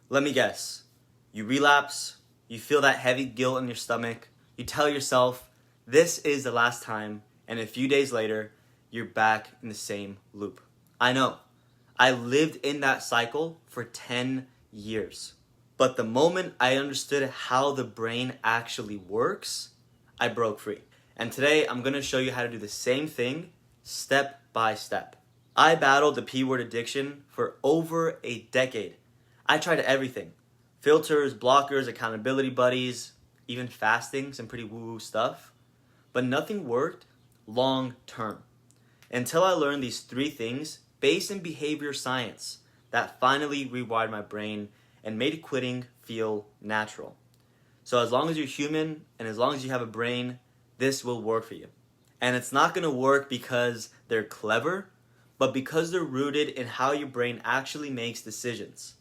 Let me guess. You relapse, you feel that heavy guilt in your stomach, you tell yourself, this is the last time, and a few days later, you're back in the same loop. I know. I lived in that cycle for 10 years. But the moment I understood how the brain actually works, I broke free. And today, I'm going to show you how to do the same thing, step by step. I battled the P-word addiction for over a decade. I tried everything. Filters, blockers, accountability buddies, even fasting, some pretty woo-woo stuff. But nothing worked long term. Until I learned these 3 things based in behavior science that finally rewired my brain and made quitting feel natural. So as long as you're human and as long as you have a brain, this will work for you. And it's not going to work because they're clever, but because they're rooted in how your brain actually makes decisions.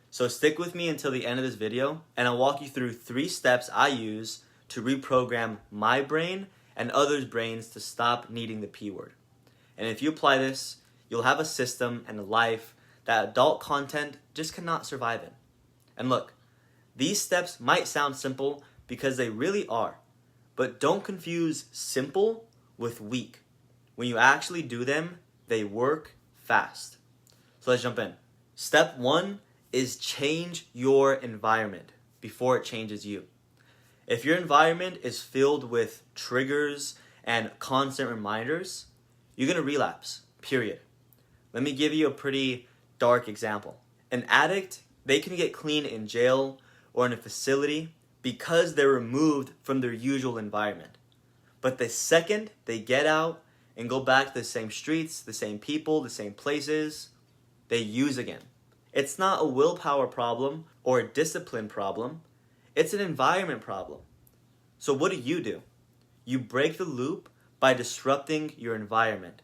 So stick with me until the end of this video, and I'll walk you through 3 steps I use to reprogram my brain and others' brains to stop needing the P word. And if you apply this, you'll have a system and a life that adult content just cannot survive in. And look, these steps might sound simple because they really are, but don't confuse simple with weak. When you actually do them, they work fast. So let's jump in. Step 1 is change your environment before it changes you. If your environment is filled with triggers and constant reminders, you're going to relapse, period. Let me give you a pretty dark example. An addict, they can get clean in jail or in a facility because they're removed from their usual environment. But the second they get out and go back to the same streets, the same people, the same places, they use again. It's not a willpower problem or a discipline problem. It's an environment problem. So what do? You break the loop by disrupting your environment.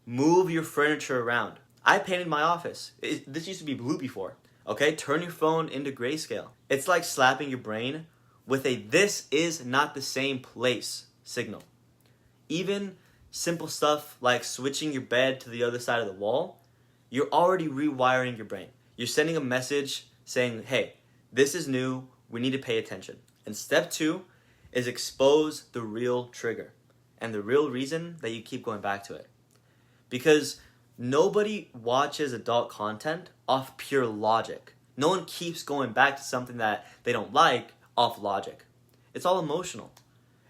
Move your furniture around. I painted my office. This used to be blue before. Okay, turn your phone into grayscale. It's like slapping your brain with a "this is not the same place" signal. Even simple stuff like switching your bed to the other side of the wall, you're already rewiring your brain. You're sending a message saying, hey, this is new, we need to pay attention. And step 2 is expose the real trigger and the real reason that you keep going back to it. Because nobody watches adult content off pure logic. No one keeps going back to something that they don't like off logic. It's all emotional.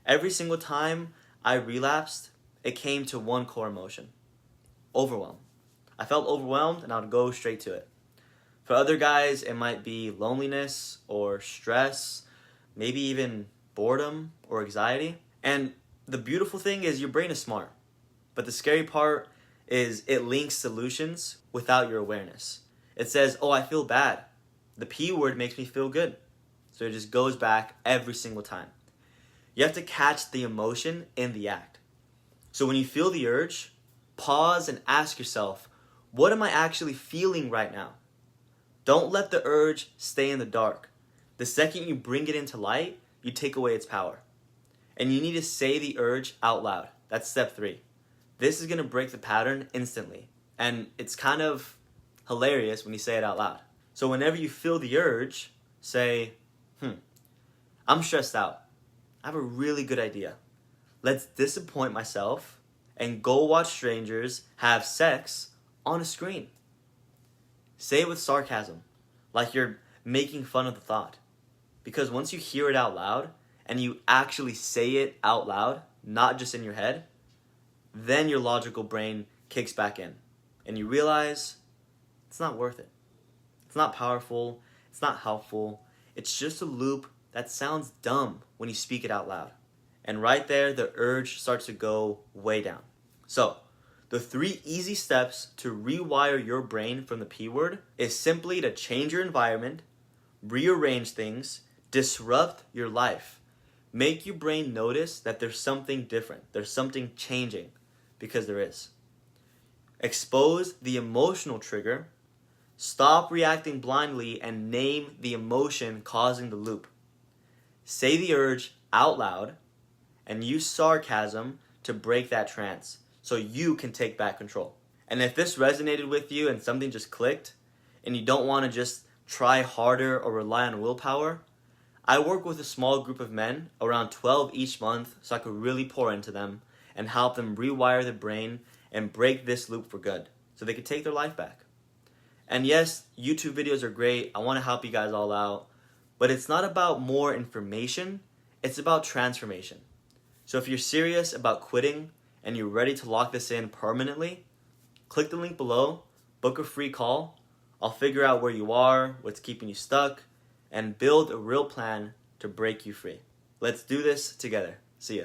Every single time I relapsed, it came to one core emotion: overwhelm. I felt overwhelmed and I would go straight to it. For other guys, it might be loneliness or stress, maybe even boredom or anxiety. And the beautiful thing is your brain is smart. But the scary part is it links solutions without your awareness. It says, oh, I feel bad. The P word makes me feel good. So it just goes back every single time. You have to catch the emotion in the act. So when you feel the urge, pause and ask yourself, what am I actually feeling right now? Don't let the urge stay in the dark. The second you bring it into light, you take away its power. And you need to say the urge out loud. That's step 3. This is going to break the pattern instantly. And it's kind of hilarious when you say it out loud. So whenever you feel the urge, say, I'm stressed out. I have a really good idea. Let's disappoint myself and go watch strangers have sex on a screen. Say it with sarcasm, like you're making fun of the thought. Because once you hear it out loud, and you actually say it out loud, not just in your head, then your logical brain kicks back in. And you realize it's not worth it. It's not powerful. It's not helpful. It's just a loop that sounds dumb when you speak it out loud. And right there, the urge starts to go way down. So, the 3 easy steps to rewire your brain from the P word is simply to change your environment, rearrange things, disrupt your life. Make your brain notice that there's something different. There's something changing, because there is. Expose the emotional trigger. Stop reacting blindly and name the emotion causing the loop. Say the urge out loud and use sarcasm to break that trance so you can take back control. And if this resonated with you and something just clicked and you don't want to just try harder, or rely on willpower, I work with a small group of men, around 12 each month, so I could really pour into them and help them rewire the brain and break this loop for good so they could take their life back. And yes, YouTube videos are great. I want to help you guys all out. But it's not about more information. It's about transformation. So if you're serious about quitting and you're ready to lock this in permanently, click the link below, book a free call. I'll figure out where you are, what's keeping you stuck, and build a real plan to break you free. Let's do this together. See ya.